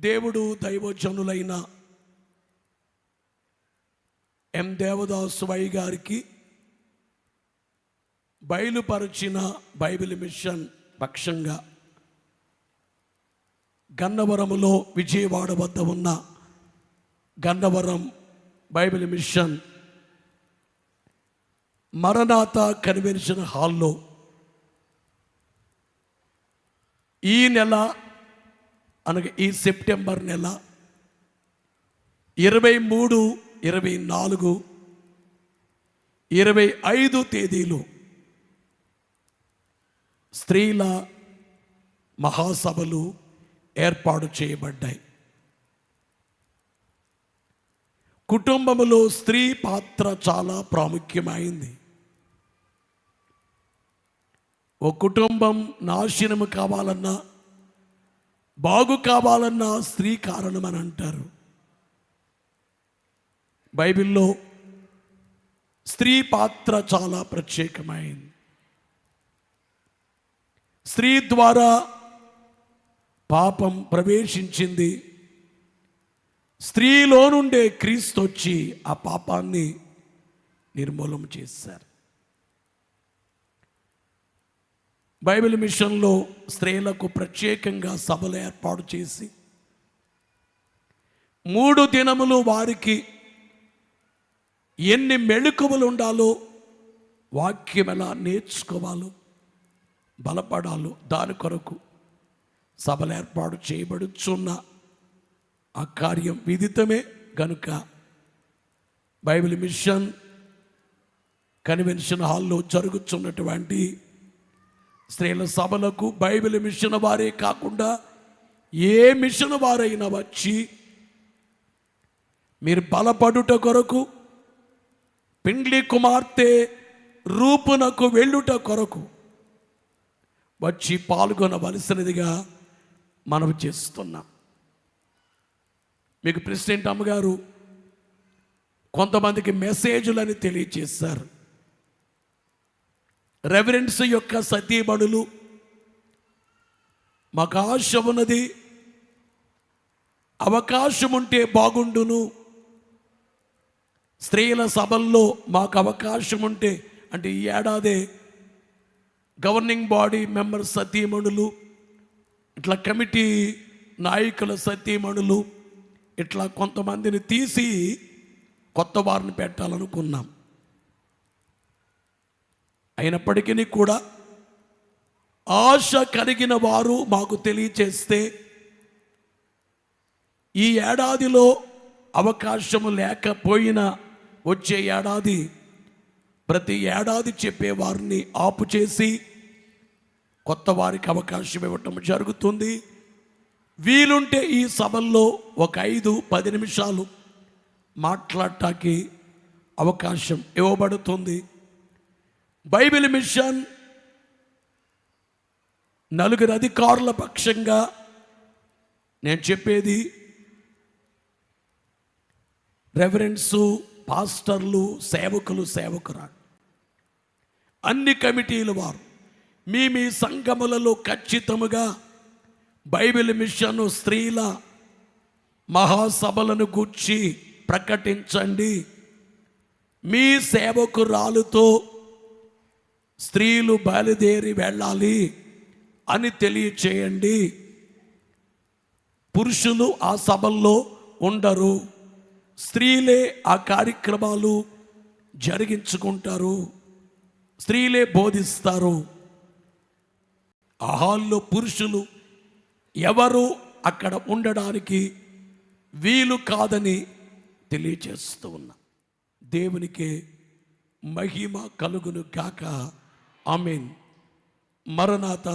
దేవుడు దైవజనులైన ఎం దేవదాసు వై గారికి బయలుపరిచిన Bible machine పక్షంగా గన్నవరములో విజయవాడ వద్ద ఉన్న గన్నవరం బైబిల్ మిషన్ మరణాత కన్వెన్షన్ హాల్లో ఈ నెల అనగా ఈ సెప్టెంబర్ నెల 23, 24, 25 తేదీలు స్త్రీల మహాసభలు ఏర్పాటు చేయబడ్డాయి. కుటుంబంలో స్త్రీ పాత్ర చాలా ప్రాముఖ్యమైంది. ఓ కుటుంబం నాశనము కావాలన్నా బాగు కావాలన్నా స్త్రీ కారణమని అంటారు. బైబిల్లో స్త్రీ పాత్ర చాలా ప్రత్యేకమైంది. స్త్రీ ద్వారా పాపం ప్రవేశించింది. స్త్రీలో నుండే క్రీస్తు వచ్చి ఆ పాపాన్ని నిర్మూలన చేశారు. బైబిల్ మిషన్లో స్త్రీలకు ప్రత్యేకంగా సభలు ఏర్పాటు చేసి 3 దినములు వారికి ఎన్ని మెళకువలు ఉండాలో, వాక్యం ఎలా నేర్చుకోవాలో, బలపడాలో దాని కొరకు సభలు ఏర్పాటు చేయబడుచున్న ఆ కార్యం విదితమే గనుక బైబిల్ మిషన్ కన్వెన్షన్ హాల్లో జరుగుతున్నటువంటి స్త్రీల సభలకు బైబిల్ మిషన్ వారే కాకుండా ఏ మిషన్ వారైనా వచ్చి మీరు బలపడుట కొరకు, పిండ్లి కుమార్తె రూపునకు వెళ్ళుట కొరకు వచ్చి పాల్గొనవలసినదిగా మనం చేస్తున్నాం. మీకు ప్రెసిడెంట్ అమ్మగారు కొంతమందికి మెసేజ్లని తెలియజేశారు. రెవరెన్స్ యొక్క సతీమణులు, మాకు ఆశ ఉన్నది, అవకాశం ఉంటే బాగుండును, స్త్రీల సభల్లో మాకు అవకాశం ఉంటే, అంటే ఈ ఏడాదే గవర్నింగ్ బాడీ మెంబర్ సతీమణులు, ఇట్లా కమిటీ నాయకుల సతీమణులు, ఇట్లా కొంతమందిని తీసి కొత్త వారిని పెట్టాలనుకున్నాం. అయినప్పటికీ కూడా ఆశ కలిగిన వారు మాకు తెలియచేస్తే ఈ ఏడాదిలో అవకాశము లేకపోయినా వచ్చే ఏడాది ప్రతి ఏడాది చెప్పేవారిని ఆపు చేసి కొత్త వారికి అవకాశం ఇవ్వటం జరుగుతుంది. వీలుంటే ఈ సభల్లో ఒక 5-10 నిమిషాలు మాట్లాడటానికి అవకాశం ఇవ్వబడుతుంది. బైబిల్ మిషన్ 4 అధికారుల పక్షంగా నేను చెప్పేది, రెవరెన్సు, పాస్టర్లు, సేవకులు, సేవకురాలు, అన్ని కమిటీల వారు మీ సంఘములలో ఖచ్చితముగా బైబిల్ మిషన్ స్త్రీల మహాసభలను గూర్చి ప్రకటించండి. మీ సేవకురాలుతో స్త్రీలు బయలుదేరి వెళ్ళాలి అని తెలియచేయండి. పురుషులు ఆ సభల్లో ఉండరు, స్త్రీలే ఆ కార్యక్రమాలు జరిగించుకుంటారు, స్త్రీలే బోధిస్తారు. ఆ హాల్లో పురుషులు ఎవరు అక్కడ ఉండడానికి వీలు కాదని తెలియచేస్తూ ఉన్నా. దేవునికే మహిమ కలుగును గాక. ఆమేన్. మరణాత.